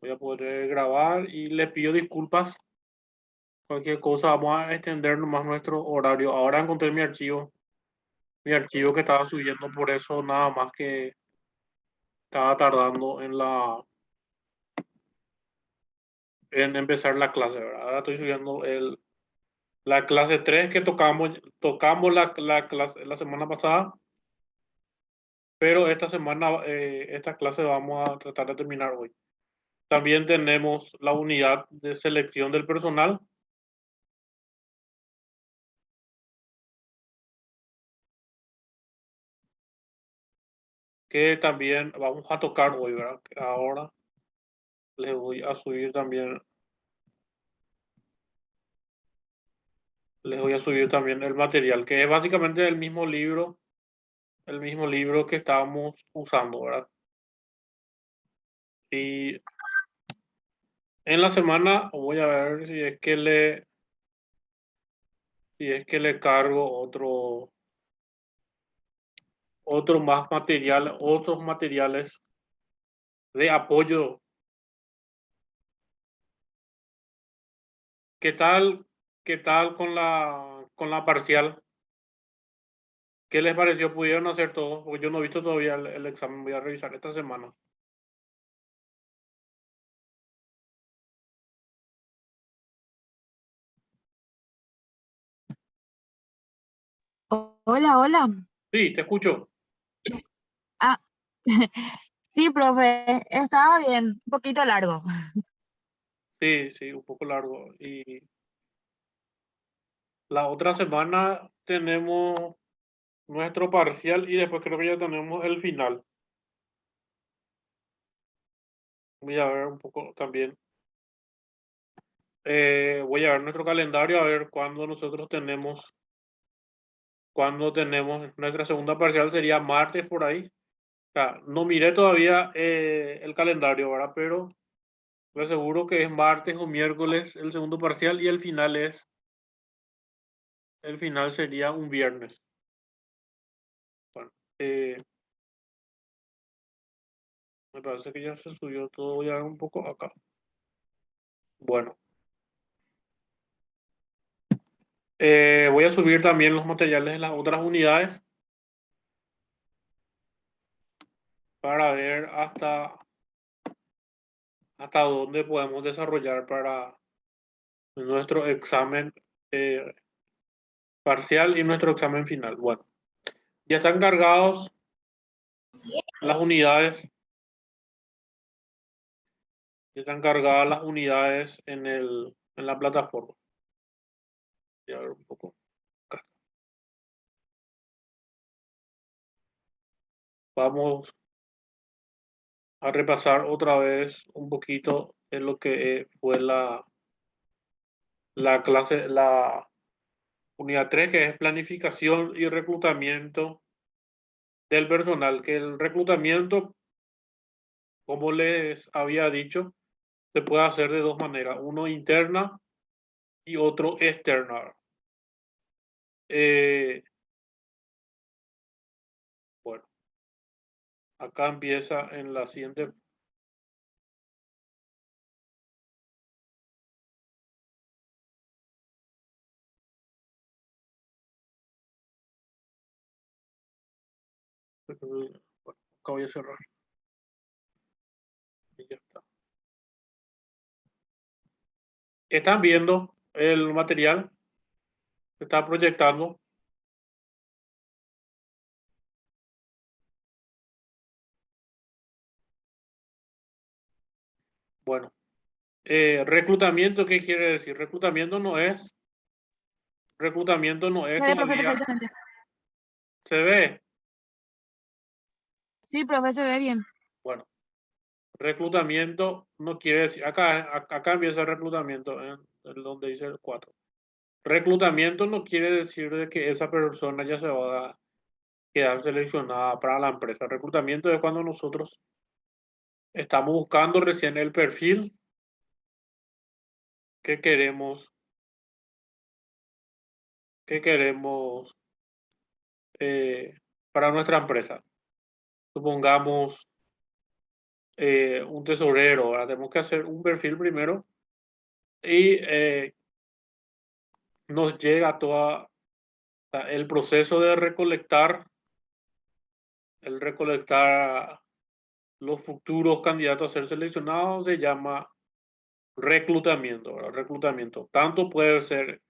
Voy a poder grabar y le pido disculpas. Cualquier cosa, vamos a extender nomás nuestro horario. Ahora encontré mi archivo que estaba subiendo, por eso nada más que estaba tardando en empezar la clase, ¿verdad? Ahora estoy subiendo la clase 3 que tocamos la clase la semana pasada, pero esta semana, esta clase vamos a tratar de terminar hoy. También tenemos la unidad de selección del personal, que también vamos a tocar hoy, ¿verdad? Ahora les voy a subir también, les voy a subir también el material, que es básicamente el mismo libro que estábamos usando, ¿verdad? Y en la semana voy a ver si es que le cargo otros materiales de apoyo. ¿Qué tal, qué tal con la parcial? ¿Qué les pareció? ¿Pudieron hacer todo? Porque yo no he visto todavía el examen, voy a revisar esta semana. Hola, hola. Sí, te escucho. Ah, sí, profe, estaba bien, un poquito largo. Sí, sí, un poco largo. Y la otra semana tenemos nuestro parcial y después creo que ya tenemos el final. Voy a ver un poco también. Voy a ver nuestro calendario a ver cuándo tenemos nuestra segunda parcial, sería martes por ahí. O sea, no miré todavía el calendario, ¿verdad? Pero me aseguro que es martes o miércoles el segundo parcial y el final sería un viernes. Bueno, me parece que ya se subió todo. Voy a ver un poco acá. Bueno, voy a subir también los materiales de las otras unidades para ver hasta dónde podemos desarrollar para nuestro examen eh, parcial y nuestro examen final. Bueno, ya están cargados las unidades, ya están cargadas las unidades en la plataforma. Voy a ver un poco acá. Vamos a repasar otra vez un poquito en lo que fue la unidad 3, que es planificación y reclutamiento del personal, que el reclutamiento, como les había dicho, se puede hacer de dos maneras, uno interna y otro externa. Eh, bueno, acá empieza en la siguiente. Bueno, acá voy a cerrar y ya está. ¿Están viendo el material? ¿Se está proyectando? Bueno, reclutamiento, ¿qué quiere decir? Reclutamiento no es Se ve, profe, todavía, perfectamente. se ve. Sí, profe, se ve bien. Bueno, reclutamiento no quiere decir, acá empieza el reclutamiento, en donde dice el 4. Reclutamiento no quiere decir de que esa persona ya se va a quedar seleccionada para la empresa. Reclutamiento es cuando nosotros estamos buscando recién el perfil que queremos eh, para nuestra empresa. Supongamos, un tesorero, ¿verdad? Tenemos que hacer un perfil primero y nos llega toda el proceso de recolectar los futuros candidatos a ser seleccionados se llama reclutamiento, ¿verdad? Reclutamiento. Tanto puede ser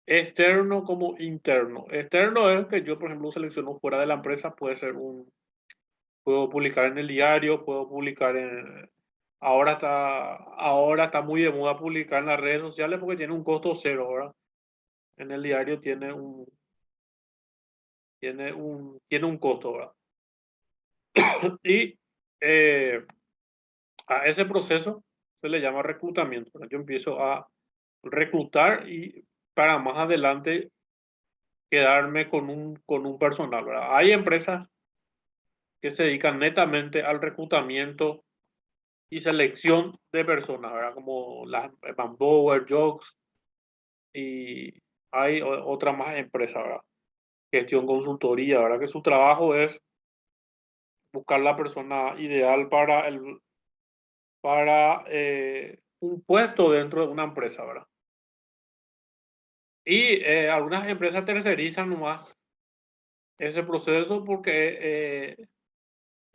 externo como interno. Externo es que yo, por ejemplo, selecciono fuera de la empresa, puedo publicar en el diario, puedo publicar en... Ahora está muy de moda publicar en las redes sociales porque tiene un costo cero, ¿verdad? En el diario tiene un costo, ¿verdad? Y a ese proceso se le llama reclutamiento, ¿verdad? Yo empiezo a reclutar y para más adelante quedarme con un personal, ¿verdad? Hay empresas que se dedican netamente al reclutamiento y selección de personas, ¿verdad? Como las Manpower, Jobs y hay otras más empresas, ¿verdad? Gestión consultoría, ¿verdad? Que su trabajo es buscar la persona ideal para un puesto dentro de una empresa, ¿verdad? Y algunas empresas tercerizan nomás ese proceso porque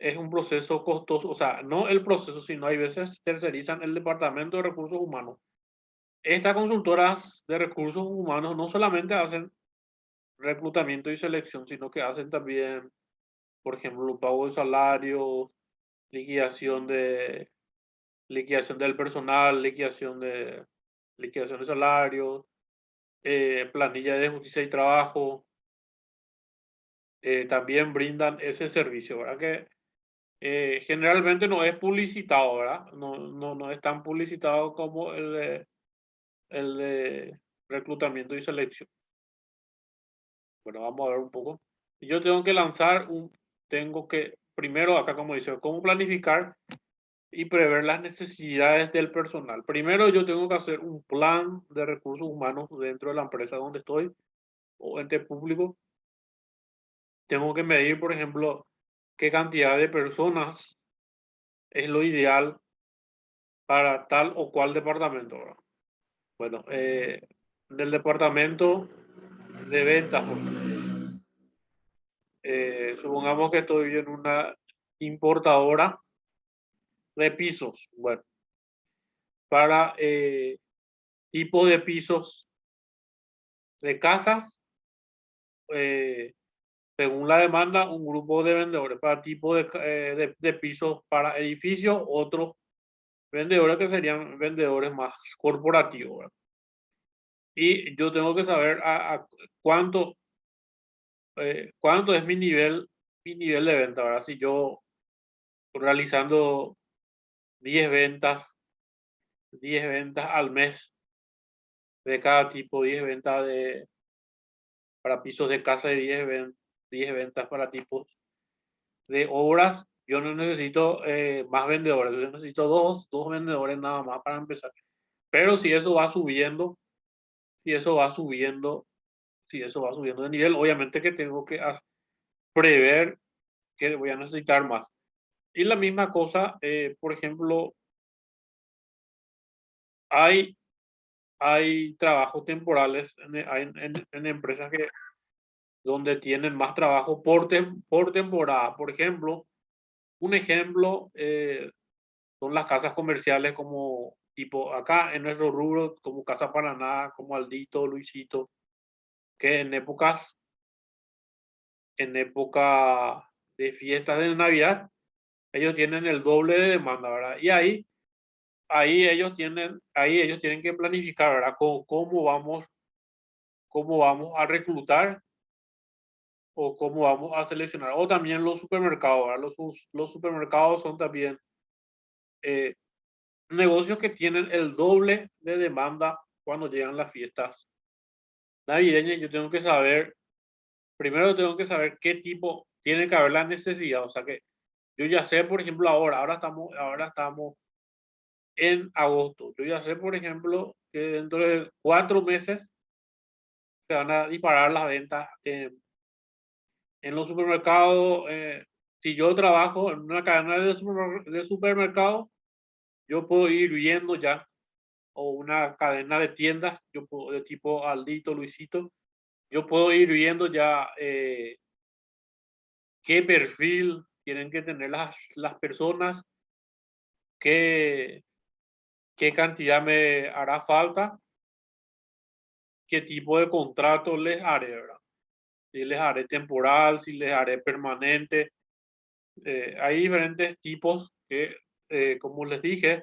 es un proceso costoso, o sea, no el proceso, sino hay veces tercerizan el departamento de recursos humanos. Estas consultoras de recursos humanos no solamente hacen reclutamiento y selección, sino que hacen también, por ejemplo, pago de salarios, liquidación de liquidación del personal, liquidación de salarios, planilla de justicia y trabajo, también brindan ese servicio, ¿verdad? Que generalmente no es publicitado, ¿verdad? No es tan publicitado como el de reclutamiento y selección. Bueno, vamos a ver un poco. Yo tengo que, primero acá como dice, cómo planificar y prever las necesidades del personal. Primero yo tengo que hacer un plan de recursos humanos dentro de la empresa donde estoy o ente público. Tengo que medir, por ejemplo, qué cantidad de personas es lo ideal para tal o cual departamento, ¿verdad? Bueno, del departamento de ventas, supongamos que estoy en una importadora de pisos. Bueno, para tipo de pisos de casas, eh, según la demanda, un grupo de vendedores. Para tipo de pisos para edificios, otros vendedores que serían vendedores más corporativos, ¿verdad? Y yo tengo que saber a cuánto es mi nivel de venta, ¿verdad? Si yo realizando 10 ventas, 10 ventas al mes de cada tipo, 10 ventas para pisos de casa y 10 ventas para tipos de obras, yo no necesito más vendedores, yo necesito dos vendedores nada más para empezar. Pero si eso va subiendo, si eso va subiendo, si eso va subiendo de nivel, obviamente que tengo que prever que voy a necesitar más. Y la misma cosa, por ejemplo, hay, hay trabajos temporales en empresas donde tienen más trabajo por temporada. Por ejemplo, un ejemplo son las casas comerciales como tipo acá en nuestro rubro, como Casa Paraná, como Aldito, Luisito, que en época de fiestas de Navidad, ellos tienen el doble de demanda, ¿verdad? Y ahí ellos tienen que planificar, ¿verdad? Cómo vamos a reclutar o cómo vamos a seleccionar. O también los supermercados, ¿verdad? Los supermercados son también eh, negocios que tienen el doble de demanda cuando llegan las fiestas navideñas. Yo tengo que saber, primero tengo que saber qué tipo tiene que haber la necesidad. O sea que yo ya sé, por ejemplo, ahora estamos en agosto. Yo ya sé, por ejemplo, que dentro de 4 meses se van a disparar las ventas en los supermercados, si yo trabajo en una cadena de supermercado, yo puedo ir viendo ya, o una cadena de tiendas, yo puedo, de tipo Aldito, Luisito, yo puedo ir viendo ya qué perfil tienen que tener las personas, qué, qué cantidad me hará falta, qué tipo de contrato les haré, ¿verdad? Si les haré temporal, si les haré permanente. Hay diferentes tipos que, como les dije,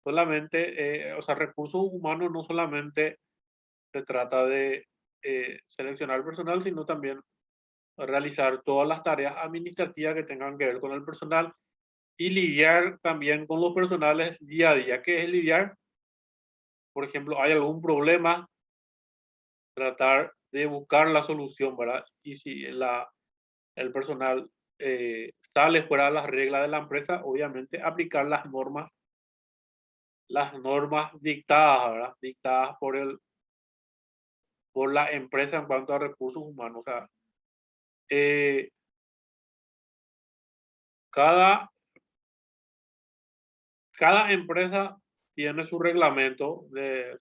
solamente, o sea, recursos humanos no solamente se trata de seleccionar personal, sino también realizar todas las tareas administrativas que tengan que ver con el personal y lidiar también con los personales día a día. ¿Qué es lidiar? Por ejemplo, hay algún problema, tratar de buscar la solución, ¿verdad? Y si el personal sale fuera de las reglas de la empresa, obviamente aplicar las normas dictadas, ¿verdad? Dictadas por la empresa en cuanto a recursos humanos. O sea, eh, cada, cada empresa tiene su reglamento de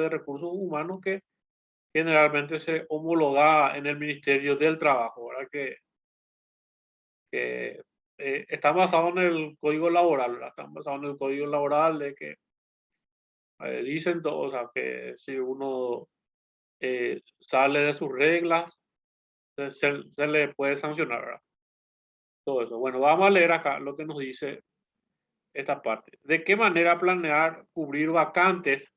recursos humanos que generalmente se homologa en el Ministerio del Trabajo, ¿verdad? Que está basado en el código laboral, ¿verdad? Está basado en el código laboral de que dicen todo, o sea, que si uno sale de sus reglas, se le puede sancionar, ¿verdad? Todo eso. Bueno, vamos a leer acá lo que nos dice esta parte. ¿De qué manera planear cubrir vacantes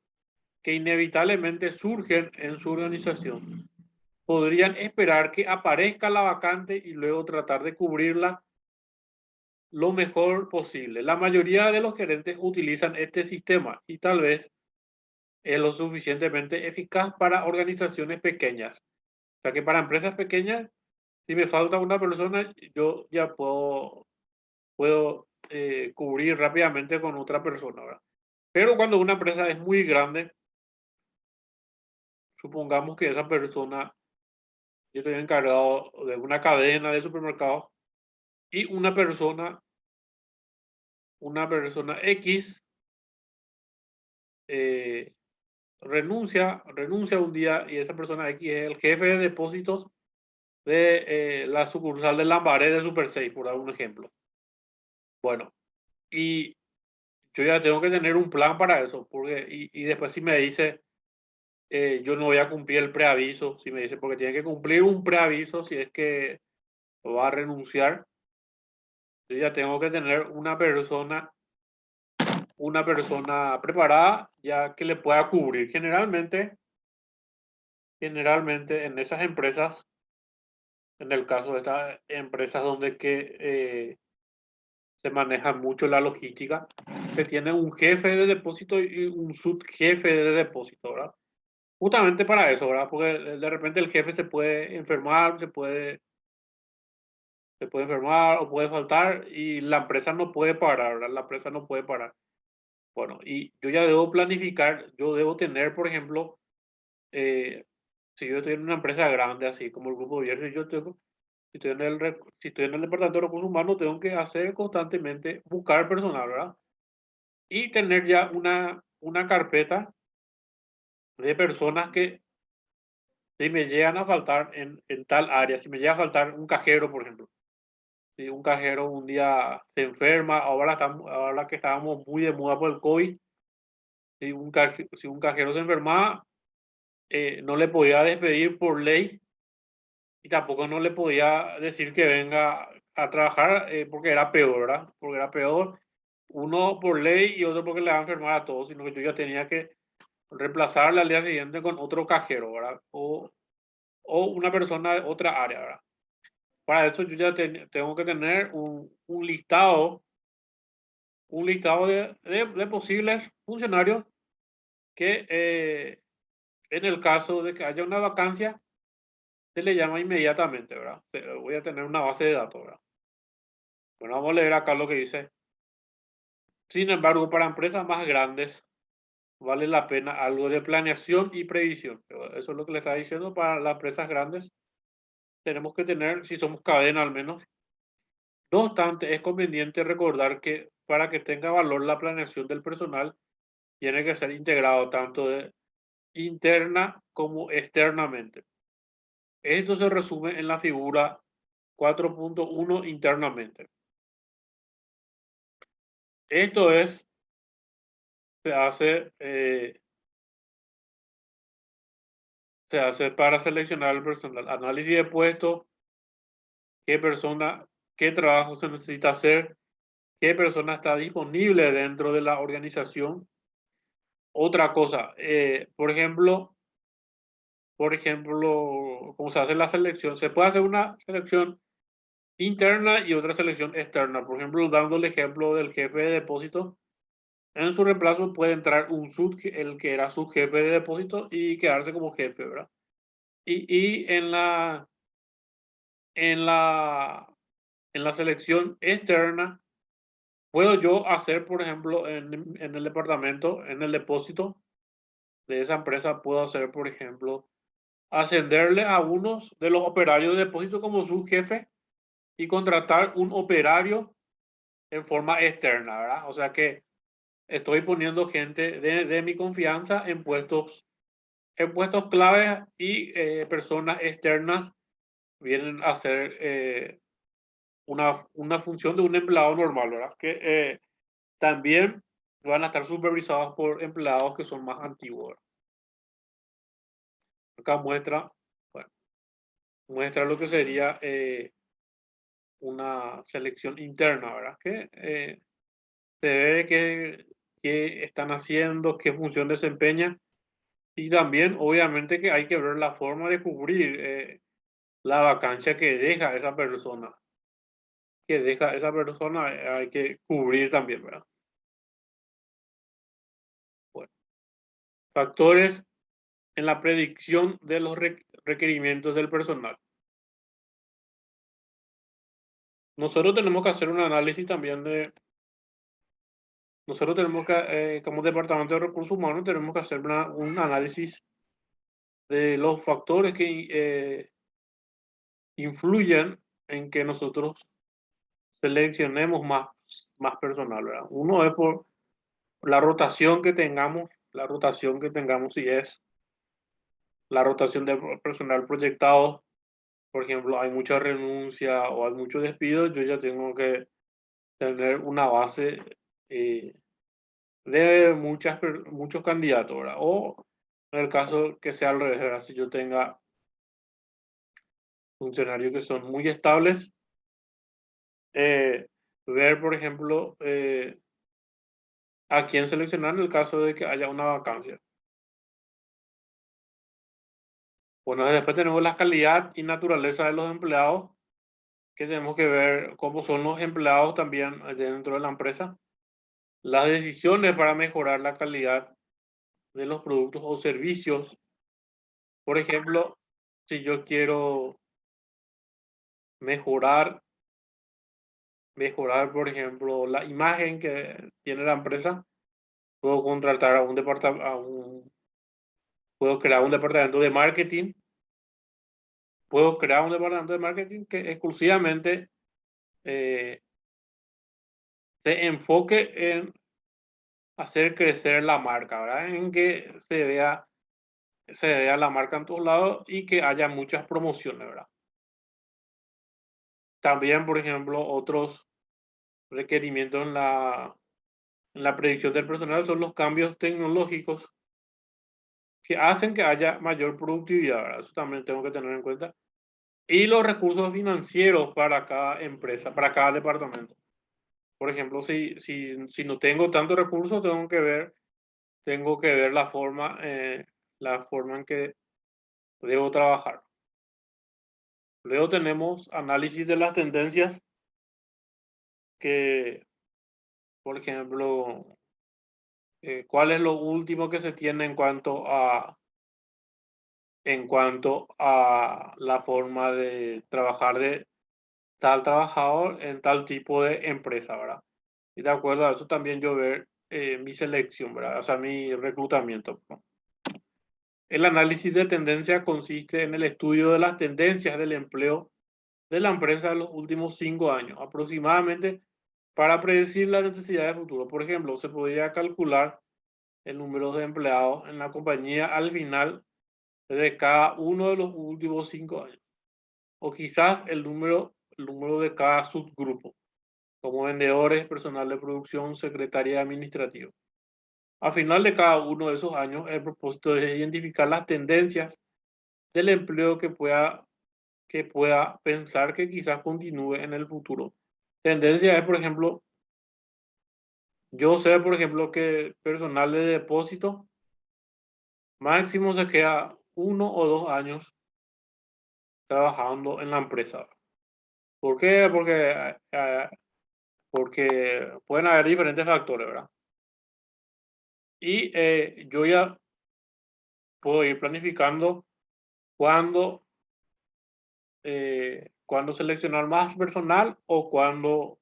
que inevitablemente surgen en su organización? Podrían esperar que aparezca la vacante y luego tratar de cubrirla lo mejor posible. La mayoría de los gerentes utilizan este sistema y tal vez es lo suficientemente eficaz para organizaciones pequeñas. O sea que para empresas pequeñas, si me falta una persona, yo ya puedo cubrir rápidamente con otra persona, ¿verdad? Pero cuando una empresa es muy grande, supongamos que esa persona, yo estoy encargado de una cadena de supermercados y una persona X eh, renuncia un día y esa persona X es el jefe de depósitos de la sucursal de Lambaré de Super 6, por dar un ejemplo. Bueno, y yo ya tengo que tener un plan para eso, porque, y después si me dice, yo no voy a cumplir el preaviso, si me dice, porque tiene que cumplir un preaviso si es que va a renunciar, yo ya tengo que tener una persona preparada ya que le pueda cubrir. Generalmente en esas empresas, en el caso de estas empresas donde se maneja mucho la logística, se tiene un jefe de depósito y un subjefe de depósito, ¿verdad? Justamente para eso, ¿verdad? Porque de repente el jefe se puede enfermar, se puede enfermar o puede faltar y la empresa no puede parar, ¿verdad? La empresa no puede parar. Bueno, y yo ya debo planificar, yo debo tener, por ejemplo, eh, si yo estoy en una empresa grande, así como el Grupo Bierzo, si estoy en el departamento de recursos humanos, tengo que hacer constantemente, buscar personal, ¿verdad? Y tener ya una carpeta de personas que si me llegan a faltar en tal área, si me llega a faltar un cajero, por ejemplo, si un cajero un día se enferma, ahora que estábamos muy de moda por el COVID, si un cajero se enfermaba, no le podía despedir por ley y tampoco no le podía decir que venga a trabajar porque era peor, ¿verdad? Porque era peor, uno por ley y otro porque le va a enfermar a todos, sino que yo ya tenía que reemplazarle al día siguiente con otro cajero, ¿verdad? O una persona de otra área, ¿verdad? Para eso yo ya tengo que tener un listado de posibles funcionarios que en el caso de que haya una vacancia, se le llama inmediatamente, ¿verdad? Voy a tener una base de datos, ¿verdad? Bueno, vamos a leer acá lo que dice. Sin embargo, para empresas más grandes, vale la pena algo de planeación y previsión. Eso es lo que le está diciendo para las empresas grandes. Tenemos que tener, si somos cadena al menos, No obstante, es conveniente recordar que para que tenga valor la planeación del personal, tiene que ser integrado tanto interna como externamente. Esto se resume en la figura 4.1 internamente. Esto se hace, eh, se hace para seleccionar el personal. Análisis de puesto, qué persona, qué trabajo se necesita hacer, qué persona está disponible dentro de la organización. Otra cosa, por ejemplo, cómo se hace la selección, se puede hacer una selección interna y otra selección externa. Por ejemplo, dando el ejemplo del jefe de depósito, en su reemplazo puede entrar el que era su jefe de depósito y quedarse como jefe, ¿verdad? Y en la, en la selección externa, puedo yo hacer, por ejemplo, en el departamento, en el depósito de esa empresa, puedo hacer, por ejemplo, ascenderle a unos de los operarios de depósito como su jefe y contratar un operario en forma externa, ¿verdad? O sea que estoy poniendo gente de mi confianza en puestos claves y personas externas vienen a hacer una función de un empleado normal, ¿verdad? Que también van a estar supervisados por empleados que son más antiguos, ¿verdad? Acá bueno, muestra lo que sería una selección interna, ¿verdad? Que se ve qué están haciendo, qué función desempeñan y también obviamente que hay que ver la forma de cubrir la vacancia que deja esa persona, hay que cubrir también, ¿verdad? Bueno, factores en la predicción de los requerimientos del personal. Nosotros tenemos que hacer un análisis también nosotros tenemos que, como Departamento de Recursos Humanos, tenemos que hacer un análisis de los factores que influyen en que nosotros seleccionemos más personal, ¿verdad? Uno es por la rotación que tengamos, si es la rotación del personal proyectado, por ejemplo, hay mucha renuncia o hay mucho despido, yo ya tengo que tener una base eh, de muchos candidatos, ¿verdad? O en el caso que sea al revés, ¿verdad? Si yo tenga funcionarios que son muy estables, eh, ver, por ejemplo, a quién seleccionar en el caso de que haya una vacancia. Bueno, después tenemos la calidad y naturaleza de los empleados, que tenemos que ver cómo son los empleados también dentro de la empresa, las decisiones para mejorar la calidad de los productos o servicios. Por ejemplo, si yo quiero mejorar, por ejemplo, la imagen que tiene la empresa, puedo contratar a un departamento, puedo crear un departamento de marketing, puedo crear un departamento de marketing que exclusivamente eh, se enfoque en hacer crecer la marca, ¿verdad? En que se vea la marca en todos lados y que haya muchas promociones, ¿verdad? También, por ejemplo, otros requerimientos en la predicción del personal son los cambios tecnológicos que hacen que haya mayor productividad, ¿verdad? Eso también tengo que tener en cuenta. Y los recursos financieros para cada empresa, para cada departamento. Por ejemplo, si no tengo tantos recursos, tengo que ver la forma en que debo trabajar. Luego tenemos análisis de las tendencias que, por ejemplo, cuál es lo último que se tiene en cuanto a la forma de trabajar de tal trabajador en tal tipo de empresa, ¿verdad? Y de acuerdo a eso también yo ver mi selección, ¿verdad? O sea, mi reclutamiento, ¿no? El análisis de tendencia consiste en el estudio de las tendencias del empleo de la empresa en los últimos 5 años, aproximadamente, para predecir las necesidades de futuro. Por ejemplo, se podría calcular el número de empleados en la compañía al final de cada uno de los últimos 5 años. O quizás el número de cada subgrupo, como vendedores, personal de producción, secretaria administrativa. Al final de cada uno de esos años, el propósito es identificar las tendencias del empleo que pueda pensar que quizás continúe en el futuro. Tendencia es, por ejemplo, yo sé, por ejemplo, que personal de depósito máximo se queda 1 o 2 años trabajando en la empresa. ¿Por qué? Porque pueden haber diferentes factores, ¿verdad? Y yo ya puedo ir planificando cuándo seleccionar más personal o cuándo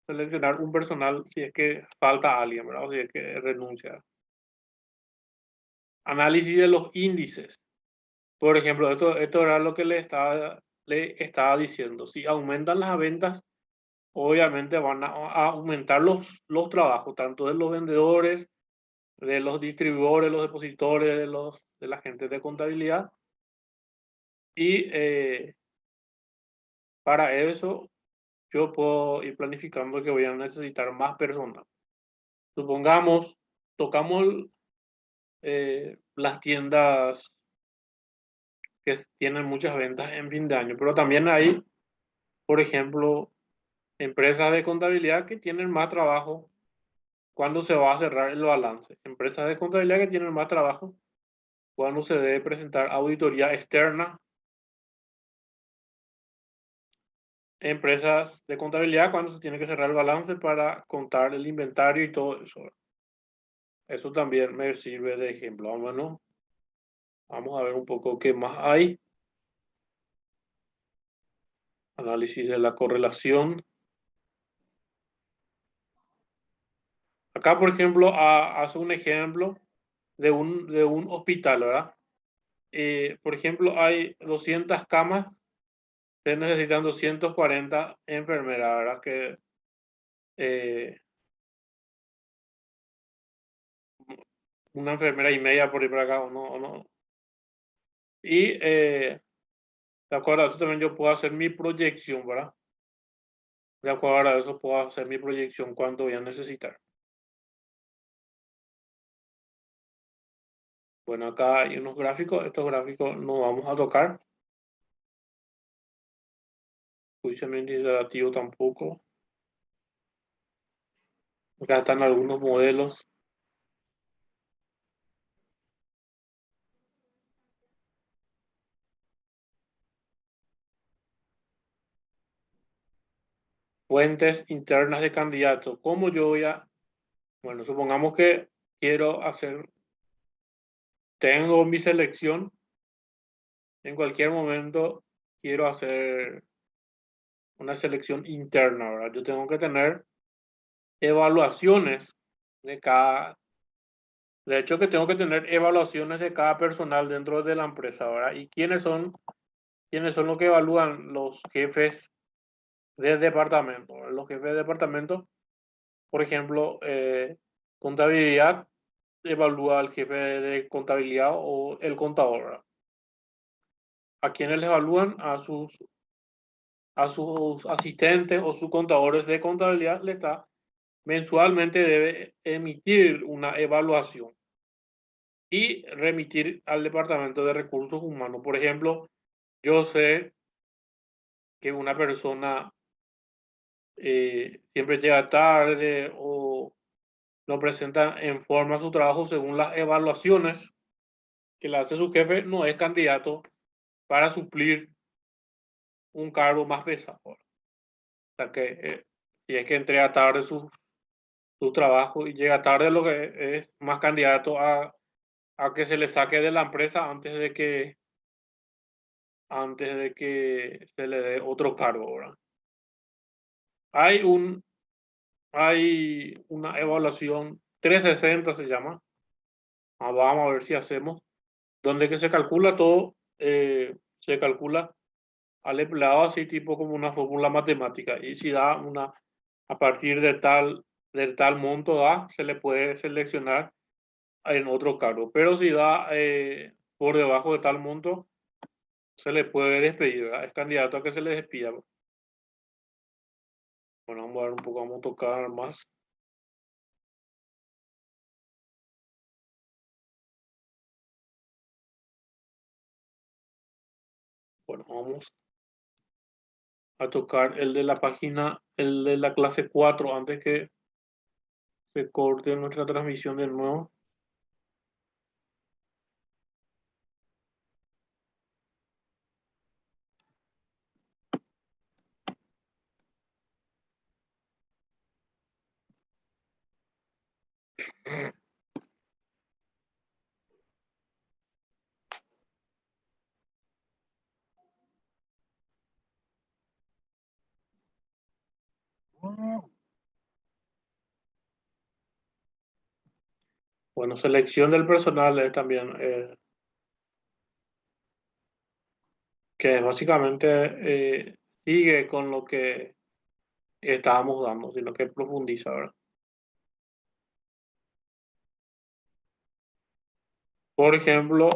seleccionar un personal si es que falta alguien, ¿verdad? O si es que renuncia. Análisis de los índices. Por ejemplo, esto era lo que le estaba diciendo. Si aumentan las ventas, obviamente van a aumentar los trabajos, tanto de los vendedores, de los distribuidores, los depositores, de la gente de contabilidad. Y para eso yo puedo ir planificando que voy a necesitar más personas. Supongamos, tocamos las tiendas que tienen muchas ventas en fin de año, pero también hay, por ejemplo, empresas de contabilidad que tienen más trabajo cuando se va a cerrar el balance. Empresas de contabilidad que tienen más trabajo cuando se debe presentar auditoría externa. Empresas de contabilidad cuando se tiene que cerrar el balance para contar el inventario y todo eso. Eso también me sirve de ejemplo. Vamos a ver un poco qué más hay. Análisis de la correlación. Acá, por ejemplo, hace un ejemplo de un hospital, ¿verdad? Por ejemplo, hay 200 camas, se necesitan 240 enfermeras, ¿verdad? Que una enfermera y media por ir para acá, o no. Y de acuerdo a eso también yo puedo hacer mi proyección, ¿verdad? De acuerdo a eso puedo hacer mi proyección cuánto voy a necesitar. Bueno, acá hay unos gráficos, estos gráficos no vamos a tocar. Juicio administrativo tampoco. Acá están algunos modelos. Fuentes internas de candidatos. ¿Cómo yo voy a...? Bueno, supongamos que tengo mi selección. En cualquier momento quiero hacer una selección interna, ¿verdad? Yo tengo que tener evaluaciones de hecho que tengo que tener evaluaciones de cada personal dentro de la empresa, ¿verdad? ¿Y quiénes son los que evalúan? Los jefes de departamento, ¿verdad? Los jefes de departamento, por ejemplo, contabilidad evalúa al jefe de contabilidad o el contador, ¿verdad? ¿A quiénes les evalúan? A sus asistentes o sus contadores de contabilidad mensualmente debe emitir una evaluación y remitir al Departamento de Recursos Humanos. Por ejemplo, yo sé que una persona siempre llega tarde o no presenta en forma su trabajo según las evaluaciones que le hace su jefe, no es candidato para suplir un cargo más pesado. O sea que si es que entrega tarde su trabajo y llega tarde, lo que es más candidato a que se le saque de la empresa antes de que se le dé otro cargo, ¿verdad? Hay una evaluación 360 se llama. Vamos a ver si hacemos, donde que se calcula todo, se calcula al empleado así tipo como una fórmula matemática. Y si da a partir de tal monto se le puede seleccionar en otro cargo. Pero si da por debajo de tal monto, se le puede despedir, ¿verdad? Es candidato a que se le despida. Bueno, vamos a ver un poco, vamos a tocar más. Bueno, vamos a tocar el de la página, el de la clase 4 antes que se corte nuestra transmisión de nuevo. Bueno, selección del personal es también, que básicamente sigue con lo que estábamos dando, sino que profundiza, ¿verdad? Por ejemplo,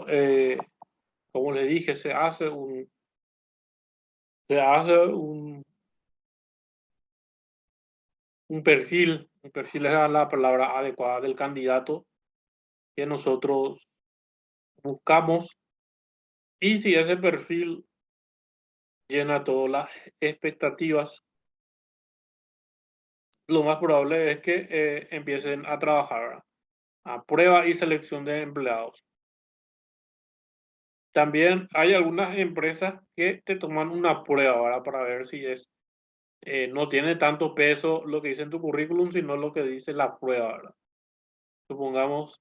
como les dije, se hace un perfil es la palabra adecuada del candidato que nosotros buscamos, y si ese perfil llena todas las expectativas, lo más probable es que empiecen a trabajar, ¿verdad? A prueba y selección de empleados. También hay algunas empresas que te toman una prueba, ¿verdad? Para ver si no tiene tanto peso lo que dice en tu currículum, sino lo que dice la prueba, ¿verdad? Supongamos,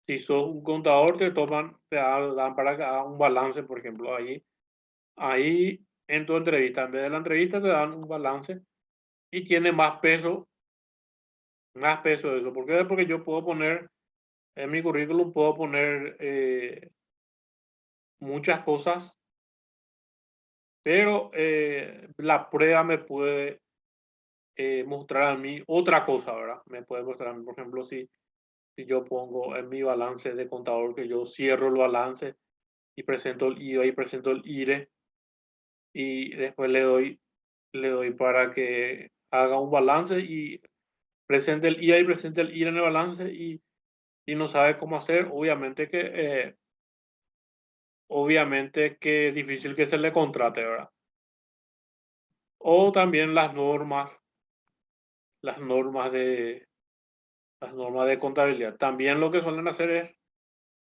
si sos un contador, te dan para que haga un balance, por ejemplo, ahí en tu entrevista, en vez de la entrevista te dan un balance y tiene más peso eso. ¿Por qué? Porque yo puedo poner, en mi currículum puedo poner muchas cosas, pero la prueba me puede mostrar a mí otra cosa, ¿verdad? Me puede mostrar, por ejemplo, si yo pongo en mi balance de contador que yo cierro el balance y presento el IVA y presento el IRE, y después le doy para que haga un balance y presente el IVA y presente el IRE en el balance, y no sabe cómo hacer, obviamente que es difícil que se le contrate, ¿verdad? O también las normas de, las normas de contabilidad. También lo que suelen hacer es,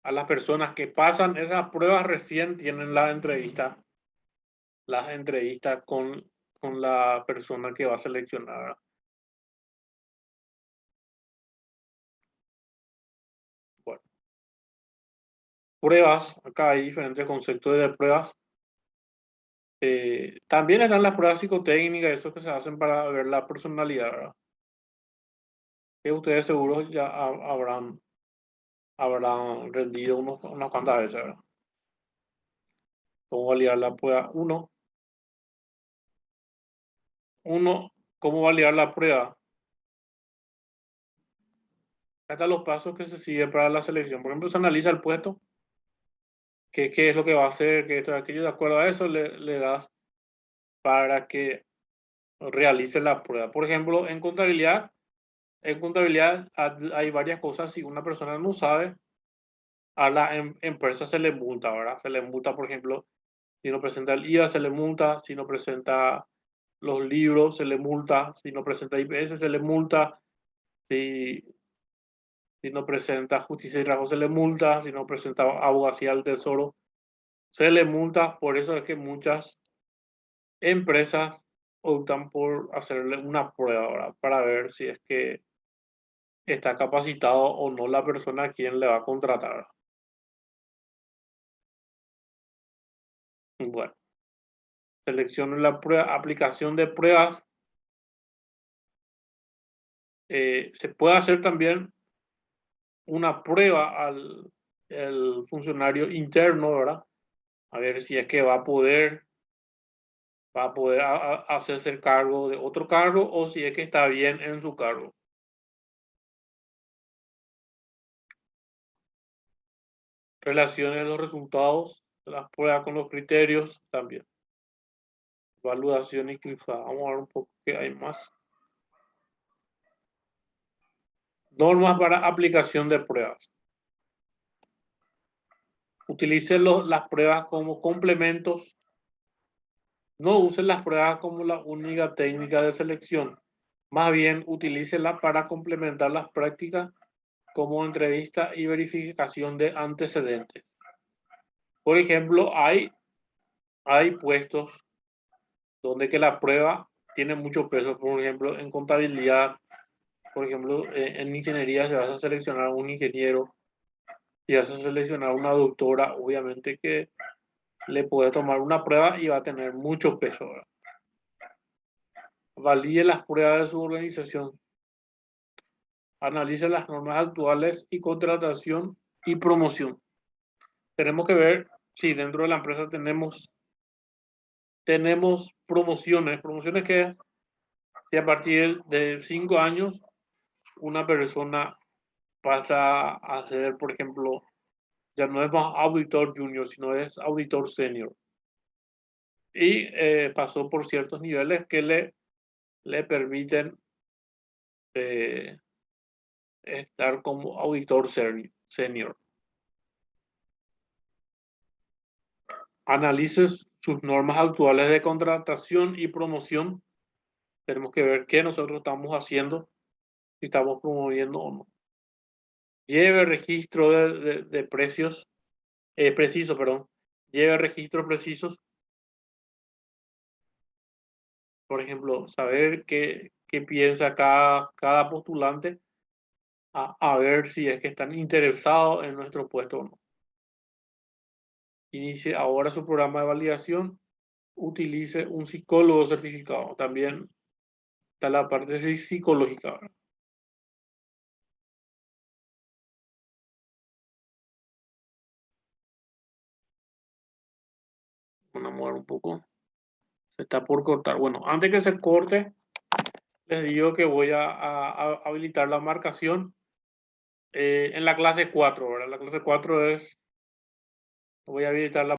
a las personas que pasan esas pruebas recién tienen las entrevistas con la persona que va a seleccionar, ¿verdad? Bueno, pruebas, acá hay diferentes conceptos de pruebas. También están las pruebas psicotécnicas, esos que se hacen para ver la personalidad, ¿verdad? Que ustedes seguro ya habrán rendido unas cuantas veces, ¿verdad? ¿Cómo validar la prueba? ¿Cómo validar la prueba? Acá están los pasos que se siguen para la selección. Por ejemplo, se analiza el puesto, qué es lo que va a hacer, que esto y aquello. De acuerdo a eso, le das para que realice la prueba. Por ejemplo, en contabilidad hay varias cosas. Si una persona no sabe, a la empresa se le multa, ¿verdad? Se le multa, por ejemplo, si no presenta el IVA, se le multa; si no presenta los libros, se le multa; si no presenta IPS, se le multa; si, si no presenta justicia y trabajo, se le multa; si no presenta abogacía al tesoro, se le multa. Por eso es que muchas empresas optan por hacerle una prueba, ¿verdad? Para ver si es que está capacitado o no la persona a quien le va a contratar. Bueno, selección de la prueba, aplicación de pruebas. Se puede hacer también una prueba al el funcionario interno, ¿verdad? A ver si es que va a poder va a poder hacerse cargo de otro cargo o si es que está bien en su cargo. Relaciones de los resultados de las pruebas con los criterios también. Evaluación y cruzada. Vamos a ver un poco qué hay más. Normas para aplicación de pruebas. Utilice las pruebas como complementos. No use las pruebas como la única técnica de selección. Más bien, utilícelas para complementar las prácticas como entrevista y verificación de antecedentes. Por ejemplo, hay puestos donde que la prueba tiene mucho peso. Por ejemplo, en contabilidad, por ejemplo, en ingeniería se vas a seleccionar a un ingeniero, si vas a seleccionar a una doctora, obviamente que le puede tomar una prueba y va a tener mucho peso, ¿verdad? Valide las pruebas de su organización. Analice las normas actuales y contratación y promoción. Tenemos que ver si dentro de la empresa tenemos promociones que si a partir de 5 años una persona pasa a ser, por ejemplo, ya no es más auditor junior, sino es auditor senior. Y pasó por ciertos niveles que le permiten estar como auditor senior. Analice sus normas actuales de contratación y promoción. Tenemos que ver qué nosotros estamos haciendo, si estamos promoviendo o no. Lleve registro de precios, preciso, perdón. Lleve registros precisos. Por ejemplo, saber qué piensa cada postulante, a ver si es que están interesados en nuestro puesto o no. Inicie ahora su programa de validación. Utilice un psicólogo certificado. También está la parte psicológica, ¿verdad? Vamos a mover un poco. Se está por cortar. Bueno, antes que se corte, les digo que voy a habilitar la marcación en la clase 4, ¿verdad? La clase 4 voy a habilitar la